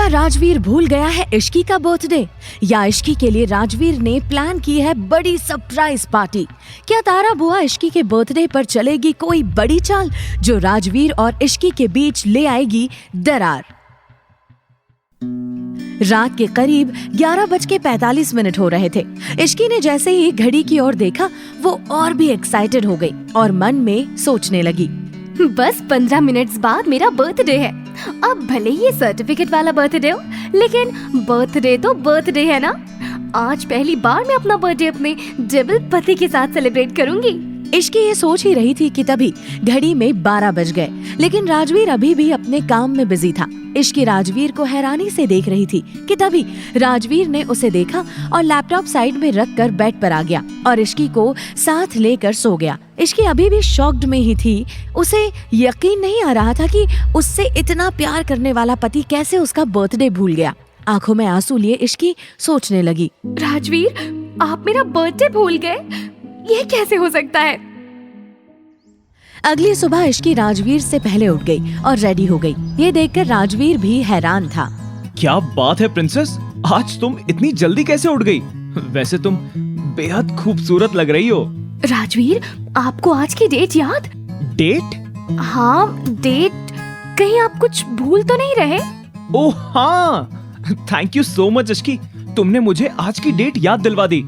क्या राजवीर भूल गया है इश्की का बर्थडे, या इश्की के लिए राजवीर ने प्लान की है बड़ी सरप्राइज पार्टी? क्या तारा बुआ इश्की के बर्थडे पर चलेगी कोई बड़ी चाल जो राजवीर और इश्की के बीच ले आएगी दरार? रात के करीब 11:45 हो रहे थे। इश्की ने जैसे ही घड़ी की ओर देखा वो और भी एक्साइटेड हो गई और मन में सोचने लगी, बस 15 मिनट्स बाद मेरा बर्थडे है। अब भले ही ये सर्टिफिकेट वाला बर्थडे हो, लेकिन बर्थडे तो बर्थडे है ना। आज पहली बार मैं अपना बर्थडे अपने डबल पति के साथ सेलिब्रेट करूंगी। इश्की ये सोच ही रही थी कि तभी घड़ी में 12 बज गए, लेकिन राजवीर अभी भी अपने काम में बिजी था। इश्की राजवीर को हैरानी से देख रही थी कि तभी राजवीर ने उसे देखा और लैपटॉप साइड में रखकर बेड पर आ गया और इश्की को साथ लेकर सो गया। इश्की अभी भी शॉक्ड में ही थी। उसे यकीन नहीं आ रहा था कि उससे इतना प्यार करने वाला पति कैसे उसका बर्थडे भूल गया। आंखों में आंसू लिए इश्की सोचने लगी, राजवीर, आप मेरा बर्थडे भूल गए? ये कैसे हो सकता है? अगली सुबह इश्की राजवीर से पहले उठ गई और रेडी हो गई। ये देखकर राजवीर भी हैरान था। क्या बात है प्रिंसेस, आज तुम इतनी जल्दी कैसे उठ गई? वैसे तुम बेहद खूबसूरत लग रही हो। राजवीर, आपको आज की डेट याद? डेट? हाँ, डेट। कहीं आप कुछ भूल तो नहीं रहे? ओह हाँ, thank you so much Ishki, तुमने मुझे आज की डेट याद दिलवा दी।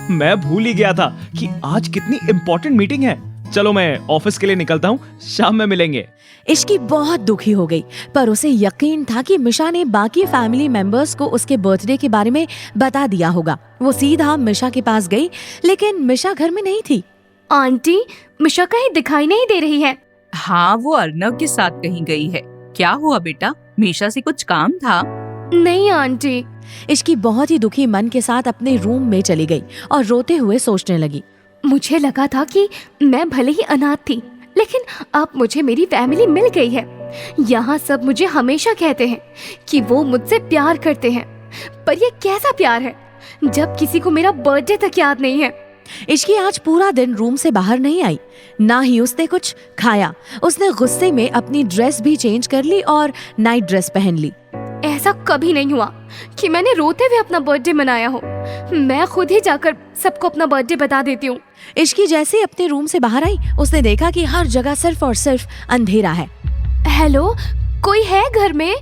मैं भूल ही गया था कि आज कितनी इम्पोर्टेंट मीटिंग है। चलो मैं ऑफिस के लिए निकलता हूँ, शाम में मिलेंगे। इश्की बहुत दुखी हो गई, पर उसे यकीन था कि मिशा ने बाकी फैमिली मेंबर्स को उसके बर्थडे के बारे में बता दिया होगा। वो सीधा मिशा के पास गई, लेकिन मिशा घर में नहीं थी। आंटी, मिशा कहीं दिखाई नहीं दे रही है। हाँ, वो अर्नव के साथ कहीं गई है। क्या हुआ बेटा, मिशा से कुछ काम था? नहीं आंटी। इश्की बहुत ही दुखी मन के साथ अपने रूम में चली गई और रोते हुए सोचने लगी, मुझे लगा था कि मैं भले ही अनाथ थी, लेकिन अब मुझे मेरी फैमिली मिल गई है। यहाँ सब मुझे हमेशा कहते हैं कि वो मुझसे प्यार करते हैं, पर ये कैसा प्यार है जब किसी को मेरा बर्थडे तक याद नहीं है। इश्की आज पूरा दिन रूम से बाहर नहीं आई, ना ही उसने कुछ खाया। उसने गुस्से में अपनी ड्रेस भी चेंज कर ली और नाइट ड्रेस पहन ली। ऐसा कभी नहीं हुआ कि मैंने रोते हुए अपना बर्थडे मनाया हो। मैं खुद ही जाकर सबको अपना बर्थडे बता देती हूँ। इश्की जैसे अपने रूम से बाहर आई, उसने देखा कि हर जगह सिर्फ और सिर्फ अंधेरा है। हेलो, कोई है घर में?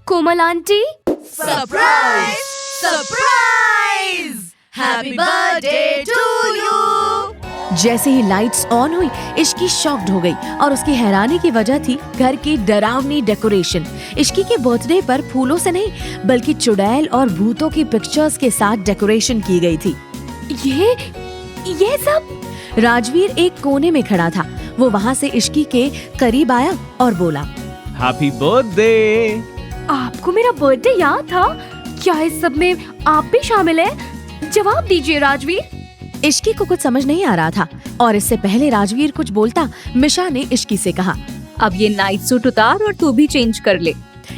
Komal aunty? Surprise! Surprise! Happy birthday to you! जैसे ही लाइट्स ऑन हुई, इश्की शॉक्ड हो गई और उसकी हैरानी की वजह थी घर की डरावनी डेकोरेशन। इश्की के बर्थडे पर फूलों से नहीं बल्कि चुड़ैल और भूतों की पिक्चर्स के साथ डेकोरेशन की गई थी। ये सब? राजवीर एक कोने में खड़ा था। वो वहाँ से इश्की के करीब आया और बोला, हैप्पी बर्थडे। आपको मेरा बर्थडे याद था? क्या इस सब में आप भी शामिल हैं? जवाब दीजिए राजवीर। इश्की को कुछ समझ नहीं आ रहा था और इससे पहले राजवीर कुछ बोलता, मिशा ने इश्की से कहा, अब ये नाइट सूट उतार और तू भी चेंज कर ले।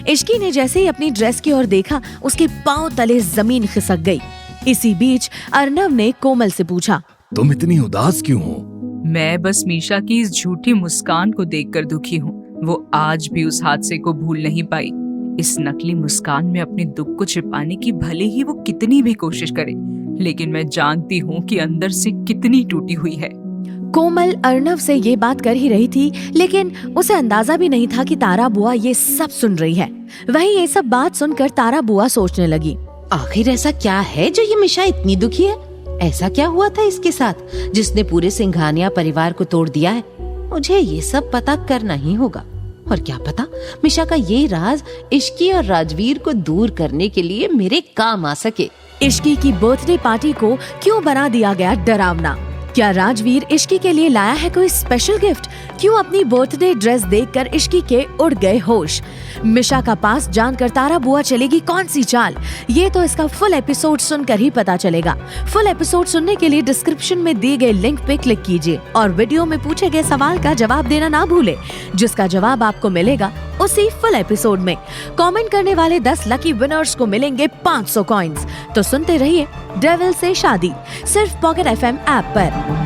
इश्की ने जैसे ही अपनी ड्रेस की ओर देखा, उसके पांव तले जमीन खिसक गई। इसी बीच अर्नव ने कोमल से पूछा, तुम इतनी उदास क्यों हो? मैं बस मीशा की इस झूठी मुस्कान को देखकर दुखी हूँ। वो आज भी उस हादसे को भूल नहीं पाई। इस नकली मुस्कान में अपने दुख को छिपाने की भले ही वो कितनी भी कोशिश करे, लेकिन मैं जानती हूँ कि अंदर से कितनी टूटी हुई है। कोमल अर्नव से ये बात कर ही रही थी, लेकिन उसे अंदाजा भी नहीं था कि तारा बुआ ये सब सुन रही है। वहीं ये सब बात सुनकर तारा बुआ सोचने लगी, आखिर ऐसा क्या है जो ये मिशा इतनी दुखी है? ऐसा क्या हुआ था इसके साथ जिसने पूरे सिंघानिया परिवार को तोड़ दिया है? मुझे ये सब पता करना ही होगा। और क्या पता मिशा का ये राज इश्की और राजवीर को दूर करने के लिए मेरे काम आ सके। इश्की की बर्थडे पार्टी को क्यों बना दिया गया डरावना? क्या राजवीर इश्की के लिए लाया है कोई स्पेशल गिफ्ट? क्यों अपनी बर्थडे ड्रेस देखकर इश्की के उड़ गए होश? मिशा का पास जानकर तारा बुआ चलेगी कौन सी चाल? ये तो इसका फुल एपिसोड सुनकर ही पता चलेगा। फुल एपिसोड सुनने के लिए डिस्क्रिप्शन में दिए गए लिंक पे क्लिक कीजिए और वीडियो में पूछे गए सवाल का जवाब देना ना भूले, जिसका जवाब आपको मिलेगा उसी फुल एपिसोड में। कमेंट करने वाले 10 लकी विनर्स को मिलेंगे 500 कॉइंस। तो सुनते रहिए डेविल से शादी, सिर्फ पॉकेट FM ऐप पर।